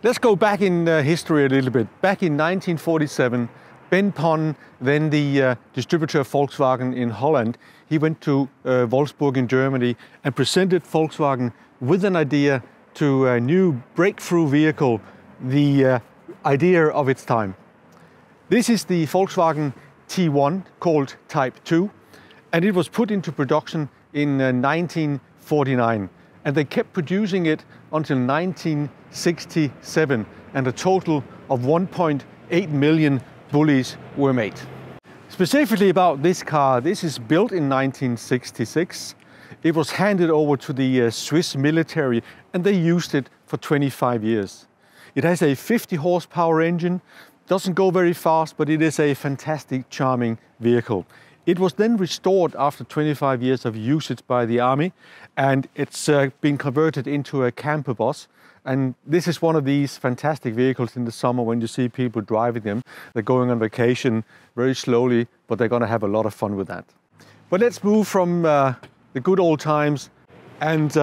Let's go back in history a little bit. Back in 1947, Ben Pon, then the distributor of Volkswagen in Holland, he went to Wolfsburg in Germany and presented Volkswagen with an idea to a new breakthrough vehicle, the idea of its time. This is the Volkswagen T1 called Type 2, and it was put into production in 1949, and they kept producing it until 1967, and a total of 1.8 million Bullis were made. Specifically about this car, this is built in 1966. It was handed over to the Swiss military and they used it for 25 years. It has a 50 horsepower engine, doesn't go very fast, but it is a fantastic, charming vehicle. It was then restored after 25 years of usage by the army, and it's been converted into a camper bus. And this is one of these fantastic vehicles in the summer when you see people driving them. They're going on vacation very slowly, but they're going to have a lot of fun with that. But let's move from the good old times and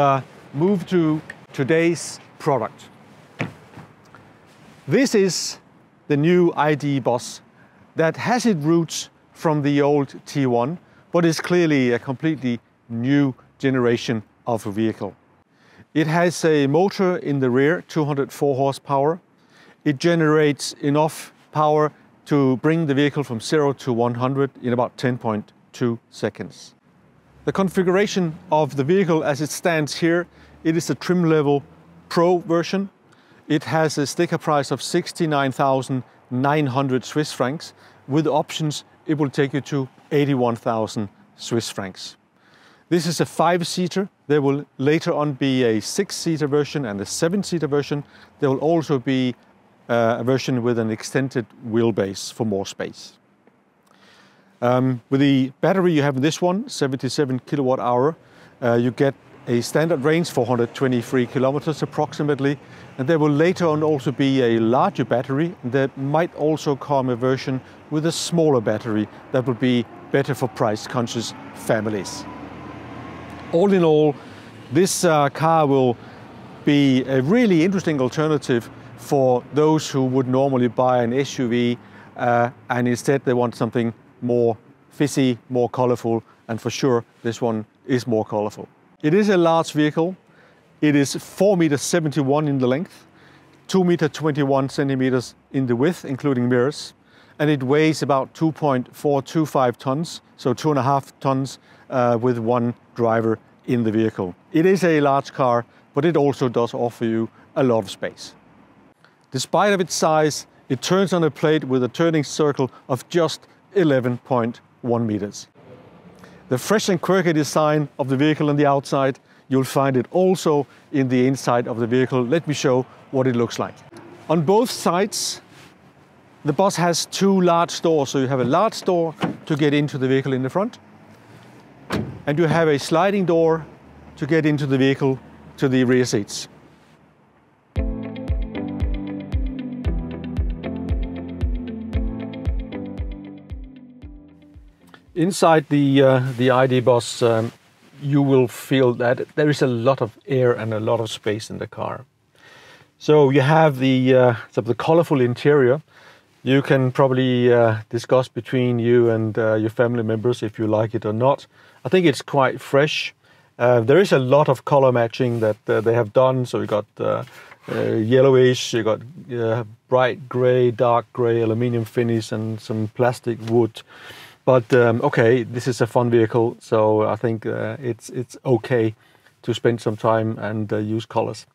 move to today's product. This is the new ID.Buzz that has its roots from the old T1, but is clearly a completely new generation of a vehicle. It has a motor in the rear, 204 horsepower. It generates enough power to bring the vehicle from 0 to 100 in about 10.2 seconds. The configuration of the vehicle as it stands here, it is a trim level Pro version. It has a sticker price of 69,900 Swiss francs. With options, it will take you to 81,000 Swiss francs. This is a 5-seater. There will later on be a 6-seater version and a 7-seater version. There will also be a version with an extended wheelbase for more space. With the battery you have in this one, 77 kilowatt hour, you get a standard range, 423 kilometers approximately. And there will later on also be a larger battery. There might also come a version with a smaller battery that will be better for price-conscious families. All in all, this car will be a really interesting alternative for those who would normally buy an SUV and instead they want something more fizzy, more colorful, and for sure this one is more colorful. It is a large vehicle. It is 4.71 meters in the length, 2.21 centimeters in the width, including mirrors, and it weighs about 2.425 tons, so 2.5 tons with one driver in the vehicle. It is a large car, but it also does offer you a lot of space. Despite of its size, it turns on a plate with a turning circle of just 11.1 meters. The fresh and quirky design of the vehicle on the outside, you'll find it also in the inside of the vehicle. Let me show what it looks like. On both sides, the bus has two large doors. So you have a large door to get into the vehicle in the front, and you have a sliding door to get into the vehicle to the rear seats. Inside the ID.Buzz, you will feel that there is a lot of air and a lot of space in the car. So you have the colorful interior. You can probably discuss between you and your family members if you like it or not. I think it's quite fresh. There is a lot of color matching that they have done. So you got yellowish, you got bright gray, dark gray, aluminium finish, and some plastic wood. But okay, this is a fun vehicle, so I think it's okay to spend some time and use colors.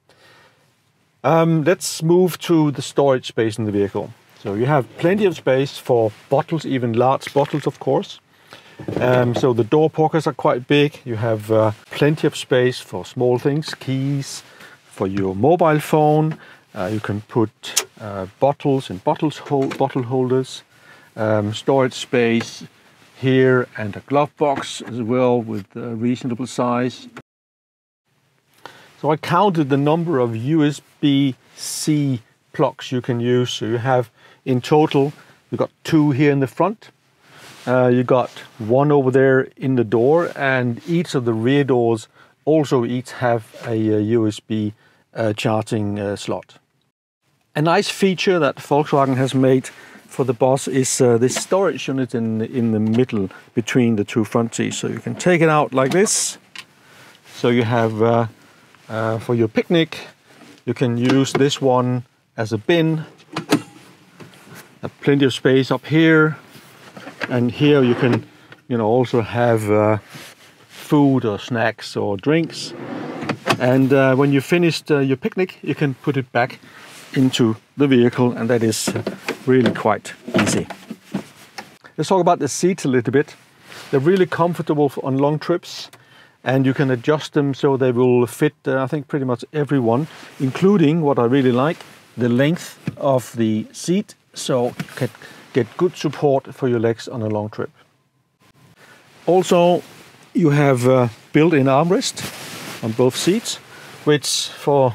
Let's move to the storage space in the vehicle. So you have plenty of space for bottles, even large bottles, of course. So the door pockets are quite big. You have plenty of space for small things, keys, for your mobile phone. You can put bottles in bottle holders, storage space here, and a glove box as well with a reasonable size. So I counted the number of USB-C plugs you can use. So you have in total, you've got 2 here in the front. You got 1 over there in the door, and each of the rear doors also each have a USB charging slot. A nice feature that Volkswagen has made for the Buzz is this storage unit in the middle between the two front seats. So you can take it out like this. So you have for your picnic, you can use this one as a bin. Plenty of space up here, and here you can, also have food or snacks or drinks. And when you finished your picnic, you can put it back into the vehicle, and that is really quite easy. Let's talk about the seats a little bit. They're really comfortable on long trips, and you can adjust them so they will fit, I think, pretty much everyone, including what I really like, the length of the seat, so you can get good support for your legs on a long trip. Also, you have built-in armrest on both seats, which for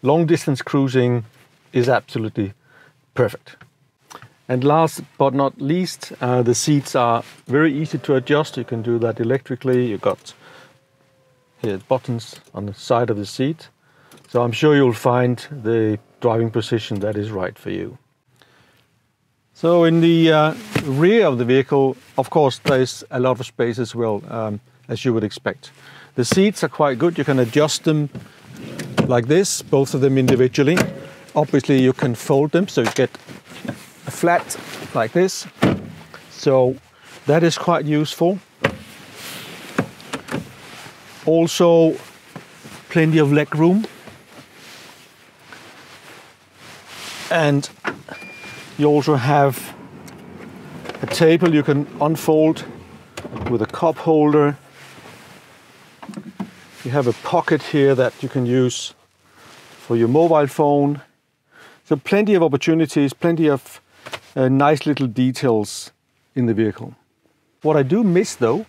long distance cruising is absolutely perfect. And last but not least, the seats are very easy to adjust. You can do that electrically. You've got here buttons on the side of the seat. So I'm sure you'll find the driving position that is right for you. So in the rear of the vehicle, of course, there's a lot of space as well, as you would expect. The seats are quite good. You can adjust them like this, both of them individually. Obviously, you can fold them, so you get a flat like this. So that is quite useful. Also, plenty of leg room. And you also have a table you can unfold with a cup holder. You have a pocket here that you can use for your mobile phone. So plenty of opportunities, plenty of nice little details in the vehicle. What I do miss though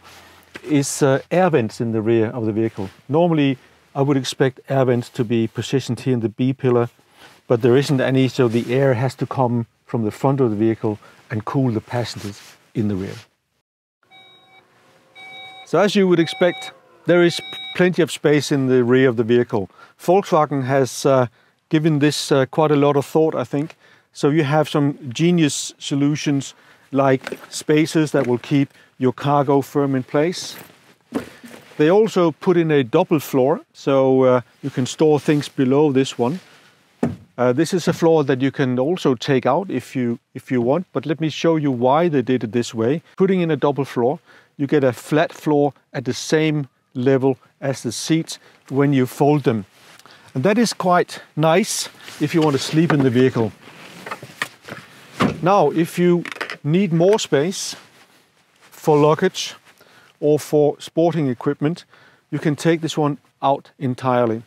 is air vents in the rear of the vehicle. Normally I would expect air vents to be positioned here in the B pillar, but there isn't any, so the air has to come from the front of the vehicle and cool the passengers in the rear. So as you would expect, there is plenty of space in the rear of the vehicle. Volkswagen has given this quite a lot of thought, I think. So you have some genius solutions like spaces that will keep your cargo firm in place. They also put in a double floor, so you can store things below this one. This is a floor that you can also take out if you want, but let me show you why they did it this way. Putting in a double floor, you get a flat floor at the same level as the seats when you fold them. And that is quite nice if you want to sleep in the vehicle. Now, if you need more space for luggage or for sporting equipment, you can take this one out entirely.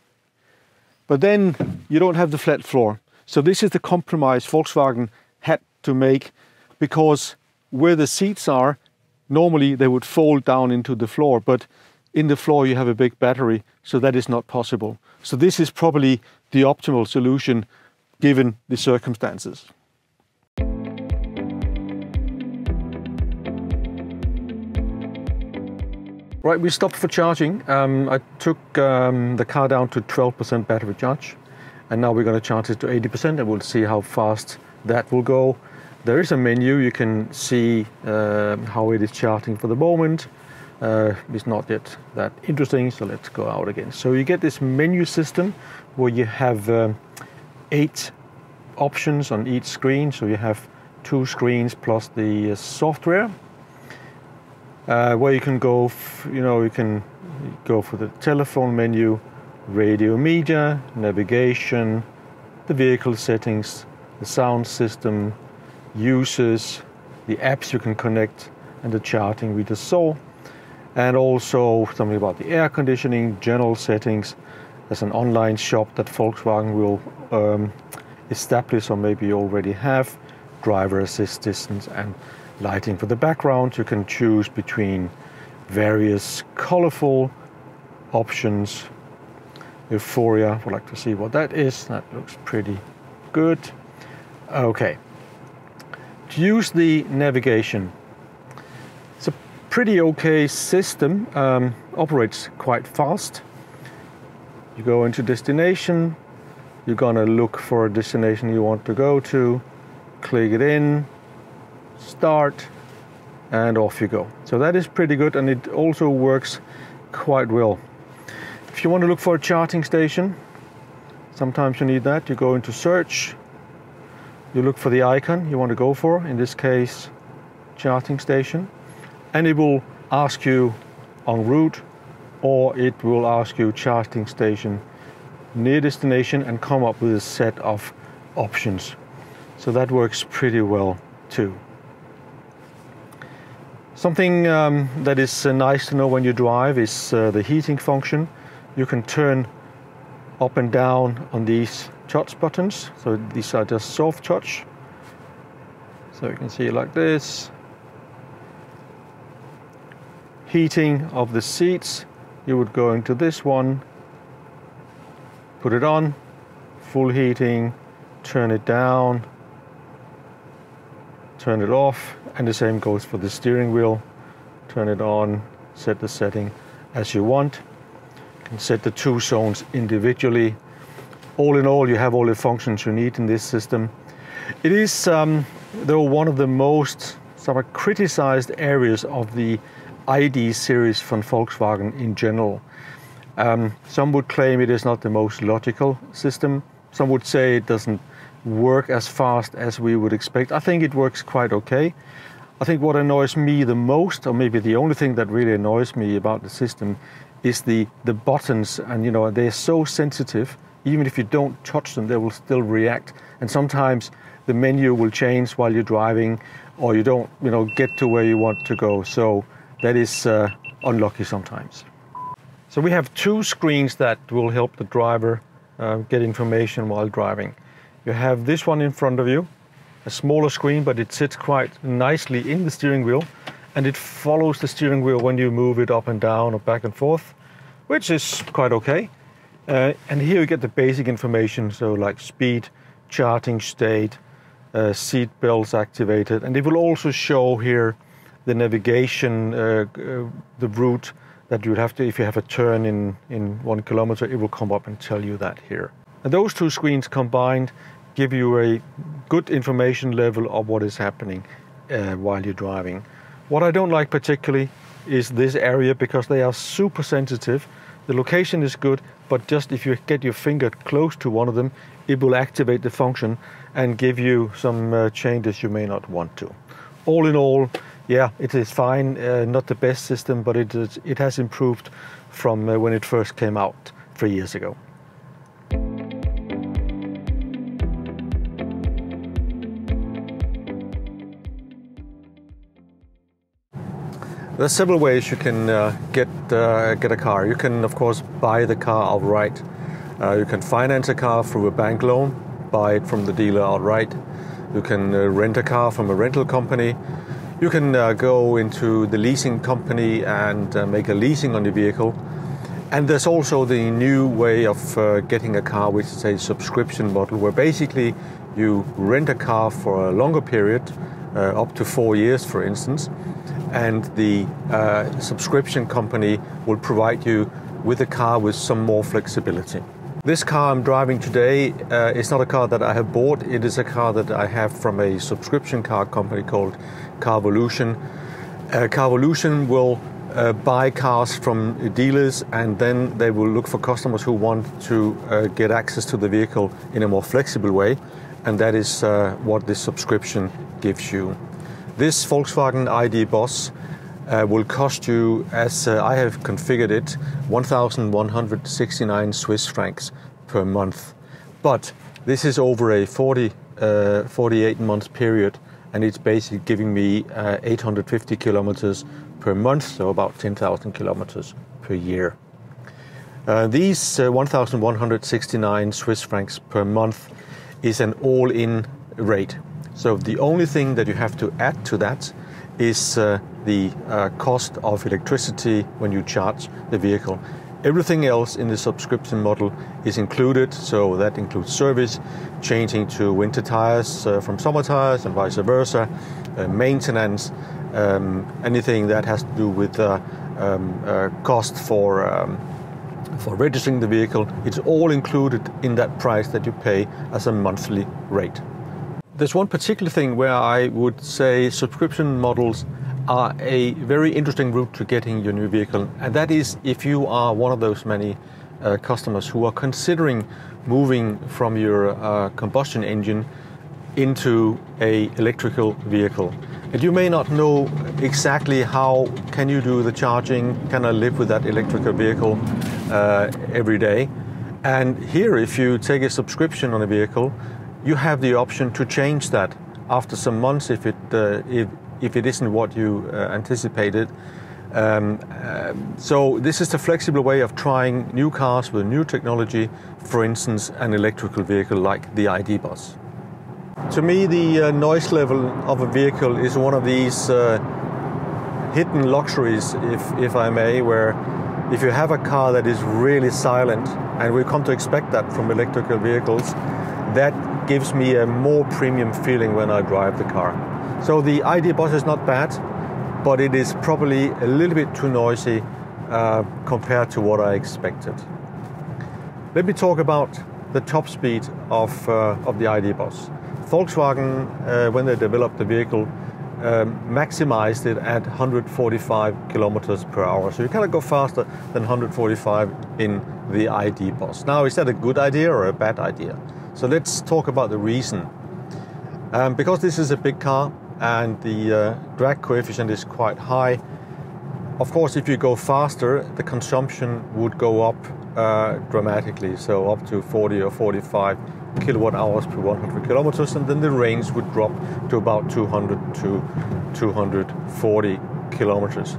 But then you don't have the flat floor. So this is the compromise Volkswagen had to make, because where the seats are, normally they would fold down into the floor, but in the floor you have a big battery, so that is not possible. So this is probably the optimal solution given the circumstances. Right, we stopped for charging. I took the car down to 12% battery charge, and now we're going to charge it to 80%, and we'll see how fast that will go. There is a menu. You can see how it is charging for the moment. It's not yet that interesting, so let's go out again. So you get this menu system where you have 8 options on each screen. So you have 2 screens plus the software. Where you can go, you can go for the telephone menu, radio media, navigation, the vehicle settings, the sound system, users, the apps you can connect, and the charting we just saw. And also something about the air conditioning, general settings. There's an online shop that Volkswagen will establish, or maybe you already have, driver assistance and lighting for the background. You can choose between various colorful options. Euphoria, would like to see what that is. That looks pretty good. Okay. To use the navigation, it's a pretty okay system. Operates quite fast. You go into destination, You're gonna look for a destination you want to go to, click it in, start, and off you go. So that is pretty good, and it also works quite well. If you want to look for a charging station, sometimes you need that. You go into search, you look for the icon you want to go for, in this case charging station, and it will ask you en route, or it will ask you charging station near destination and come up with a set of options. So that works pretty well too. Something that is nice to know when you drive is the heating function. You can turn up and down on these touch buttons. So these are just soft touch. So you can see it like this. Heating of the seats, you would go into this one, put it on, full heating, turn it down, turn it off, and the same goes for the steering wheel. Turn it on, set the setting as you want. You can set the two zones individually. All in all, you have all the functions you need in this system. It is, though, one of the most sort of criticized areas of the ID series from Volkswagen in general. Some would claim it is not the most logical system. Some would say it doesn't work as fast as we would expect. I think it works quite okay. I think what annoys me the most, or maybe the only thing that really annoys me about the system, is the buttons. And you know, they're so sensitive. Even if you don't touch them, they will still react. And sometimes the menu will change while you're driving, or you don't, get to where you want to go. So that is unlucky sometimes. So we have two screens that will help the driver get information while driving. You have this one in front of you, a smaller screen, but it sits quite nicely in the steering wheel, and it follows the steering wheel when you move it up and down or back and forth, which is quite okay. And here you get the basic information, so like speed, charging state, seat belts activated, and it will also show here the navigation, the route that you would have to, if you have a turn in 1 kilometer, it will come up and tell you that here. And those two screens combined give you a good information level of what is happening while you're driving. What I don't like particularly is this area, because they are super sensitive. The location is good, but just if you get your finger close to one of them, it will activate the function and give you some changes you may not want to. All in all, yeah, it is fine. Not the best system, but it has improved from when it first came out 3 years ago. There are several ways you can get a car. You can, of course, buy the car outright. You can finance a car through a bank loan, buy it from the dealer outright. You can rent a car from a rental company. You can go into the leasing company and make a leasing on the vehicle. And there's also the new way of getting a car, which is a subscription model, where basically you rent a car for a longer period, up to 4 years, for instance, and the subscription company will provide you with a car with some more flexibility. This car I'm driving today is not a car that I have bought. It is a car that I have from a subscription car company called Carvolution. Carvolution will buy cars from dealers, and then they will look for customers who want to get access to the vehicle in a more flexible way, and that is what this subscription gives you. This Volkswagen ID.Buzz will cost you, as I have configured it, 1,169 Swiss francs per month. But this is over a 48 month period, and it's basically giving me 850 kilometers per month, so about 10,000 kilometers per year. These 1,169 Swiss francs per month is an all-in rate. So the only thing that you have to add to that is the cost of electricity when you charge the vehicle. Everything else in the subscription model is included, so that includes service, changing to winter tires from summer tires and vice versa, maintenance, anything that has to do with cost for for registering the vehicle. It's all included in that price that you pay as a monthly rate. There's one particular thing where I would say subscription models are a very interesting route to getting your new vehicle, and that is if you are one of those many customers who are considering moving from your combustion engine into a electrical vehicle. And you may not know exactly how can you do the charging, can I live with that electrical vehicle every day. And here, if you take a subscription on a vehicle, you have the option to change that after some months if it isn't what you anticipated. So this is the flexible way of trying new cars with new technology, for instance an electrical vehicle like the ID.Buzz. To me, the noise level of a vehicle is one of these hidden luxuries, if I may, where if you have a car that is really silent, and we come to expect that from electrical vehicles, that gives me a more premium feeling when I drive the car. So the ID.Buzz is not bad, but it is probably a little bit too noisy compared to what I expected. Let me talk about the top speed of the ID.Buzz. Volkswagen, when they developed the vehicle, maximized it at 145 kilometers per hour. So you cannot go faster than 145 in the ID.Buzz. Now, is that a good idea or a bad idea? So let's talk about the reason. Because this is a big car and the drag coefficient is quite high, of course, if you go faster, the consumption would go up dramatically, so up to 40 or 45 kilowatt hours per 100 kilometers, and then the range would drop to about 200 to 240 kilometers.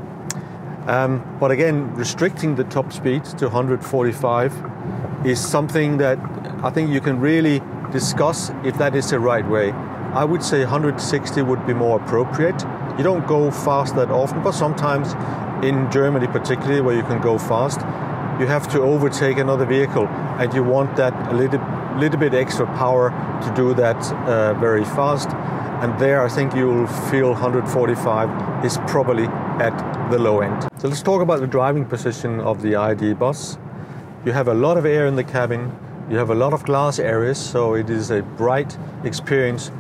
But again, restricting the top speed to 145 is something that I think you can really discuss if that is the right way. I would say 160 would be more appropriate. You don't go fast that often, but sometimes in Germany particularly, where you can go fast, you have to overtake another vehicle, and you want that a little bit extra power to do that very fast. And there I think you'll feel 145 is probably at the low end. So let's talk about the driving position of the ID.Buzz. You have a lot of air in the cabin, you have a lot of glass areas, so it is a bright experience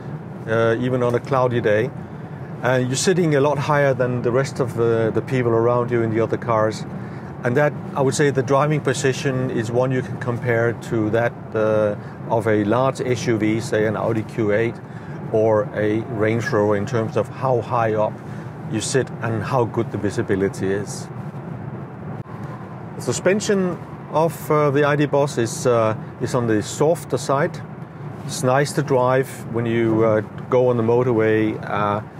even on a cloudy day. And you're sitting a lot higher than the rest of the people around you in the other cars. And that, I would say, the driving position is one you can compare to that of a large SUV, say an Audi Q8 or a Range Rover, in terms of how high up you sit and how good the visibility is. The suspension of the ID.Buzz is on the softer side. It's nice to drive when you go on the motorway.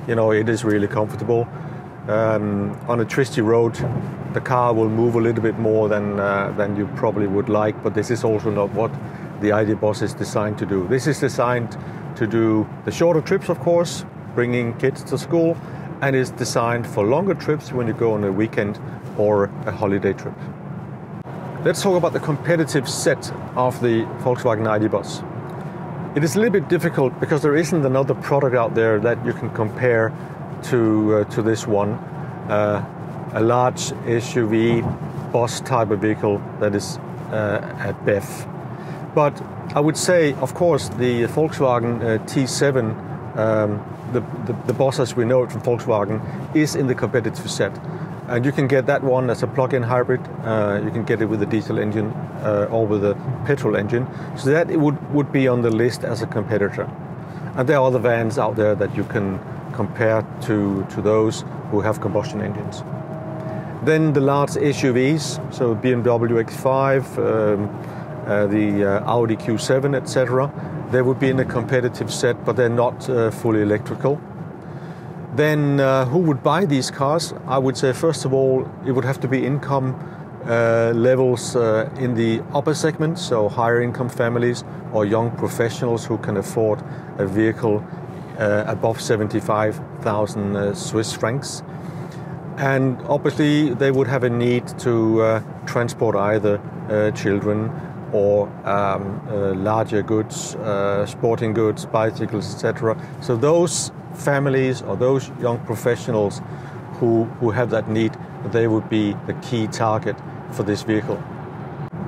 It is really comfortable. On a twisty road, the car will move a little bit more than you probably would like, but this is also not what the ID.Buzz is designed to do. This is designed to do the shorter trips, of course, bringing kids to school, and is designed for longer trips when you go on a weekend or a holiday trip. Let's talk about the competitive set of the Volkswagen ID.Buzz. It is a little bit difficult because there isn't another product out there that you can compare to this one, a large SUV bus type of vehicle that is at BEV. But I would say, of course, the Volkswagen T7, the Buzz as we know it from Volkswagen, is in the competitive set. And you can get that one as a plug-in hybrid, you can get it with a diesel engine or with a petrol engine. So that it would be on the list as a competitor. And there are other vans out there that you can compare to those who have combustion engines. Then the large SUVs, so BMW X5, the Audi Q7, etc. They would be in a competitive set, but they're not fully electrical. Then who would buy these cars? I would say, first of all, it would have to be income levels in the upper segment, so higher income families or young professionals who can afford a vehicle above 75,000 Swiss francs. And obviously they would have a need to transport either children or larger goods, sporting goods, bicycles, etc. So those families or those young professionals who have that need, they would be the key target for this vehicle.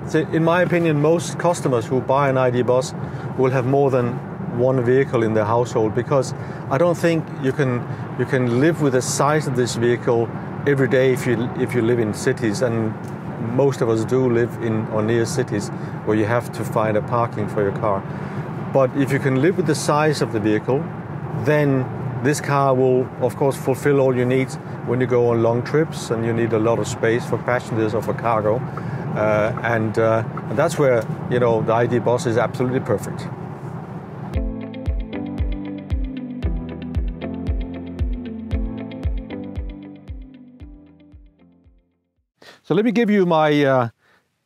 So in my opinion, most customers who buy an ID.Buzz will have more than one vehicle in their household, because I don't think you can live with the size of this vehicle every day if you live in cities, and most of us do live in or near cities where you have to find a parking for your car. But if you can live with the size of the vehicle, then this car will of course fulfill all your needs when you go on long trips and you need a lot of space for passengers or for cargo, and that's where, you know, the ID.Buzz is absolutely perfect. So let me give you my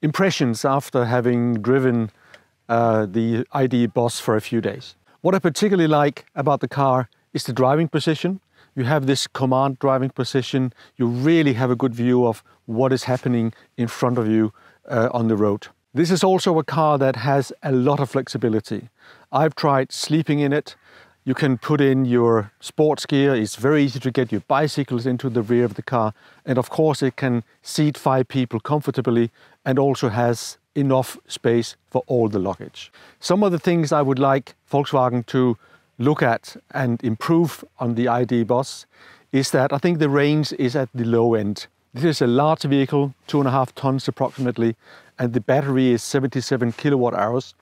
impressions after having driven the ID.Buzz for a few days. What I particularly like about the car is the driving position. You have this command driving position. You really have a good view of what is happening in front of you on the road. This is also a car that has a lot of flexibility. I've tried sleeping in it. You can put in your sports gear. It's very easy to get your bicycles into the rear of the car. And of course it can seat 5 people comfortably and also has enough space for all the luggage. Some of the things I would like Volkswagen to look at and improve on the ID.Buzz is that I think the range is at the low end. This is a large vehicle, 2.5 tons approximately, and the battery is 77 kilowatt hours.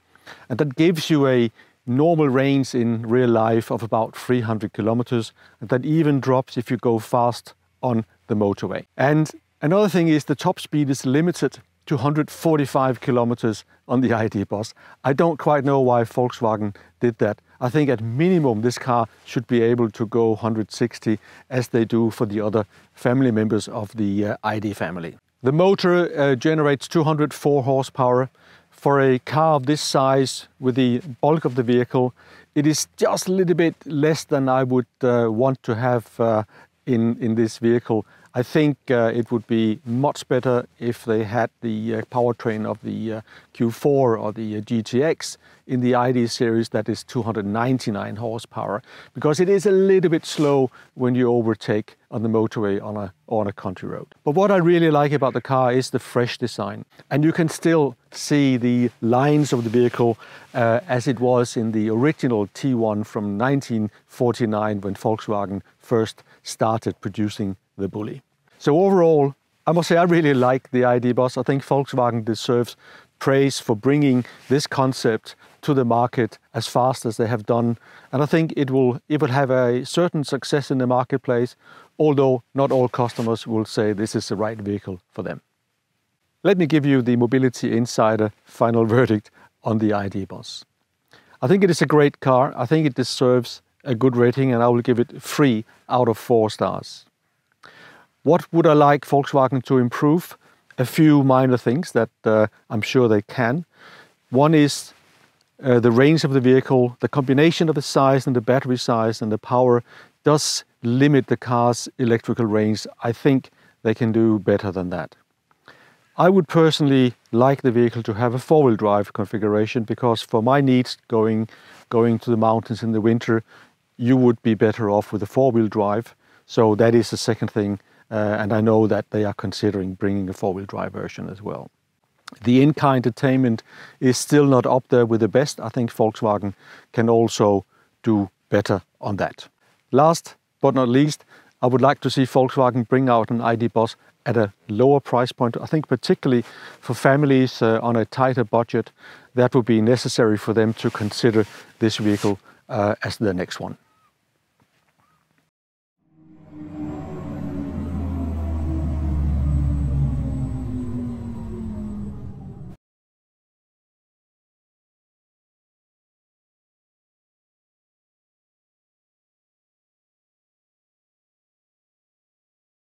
And that gives you a normal range in real life of about 300 kilometers, and that even drops if you go fast on the motorway. And another thing is the top speed is limited to 145 kilometers on the ID.Buzz. I don't quite know why Volkswagen did that. I think at minimum this car should be able to go 160 as they do for the other family members of the ID family. The motor generates 204 horsepower. For a car of this size with the bulk of the vehicle, it is just a little bit less than I would want to have in this vehicle. I think it would be much better if they had the powertrain of the Q4 or the GTX in the ID series, that is 299 horsepower, because it is a little bit slow when you overtake on the motorway on a country road. But what I really like about the car is the fresh design, and you can still see the lines of the vehicle as it was in the original T1 from 1949 when Volkswagen first started producing the Bulli. So overall, I must say I really like the ID.Buzz. I think Volkswagen deserves praise for bringing this concept to the market as fast as they have done. And I think it will have a certain success in the marketplace, although not all customers will say this is the right vehicle for them. Let me give you the Mobility Insider final verdict on the ID.Buzz. I think it is a great car. I think it deserves a good rating, and I will give it 3 out of 4 stars. What would I like Volkswagen to improve? A few minor things that I'm sure they can. One is the range of the vehicle. The combination of the size and the battery size and the power does limit the car's electrical range. I think they can do better than that. I would personally like the vehicle to have a 4-wheel drive configuration, because for my needs going to the mountains in the winter, you would be better off with a 4-wheel drive. So that is the second thing. And I know that they are considering bringing a 4-wheel drive version as well. The in-car entertainment is still not up there with the best. I think Volkswagen can also do better on that. Last but not least, I would like to see Volkswagen bring out an ID.Buzz at a lower price point. I think particularly for families on a tighter budget, that would be necessary for them to consider this vehicle as the next one.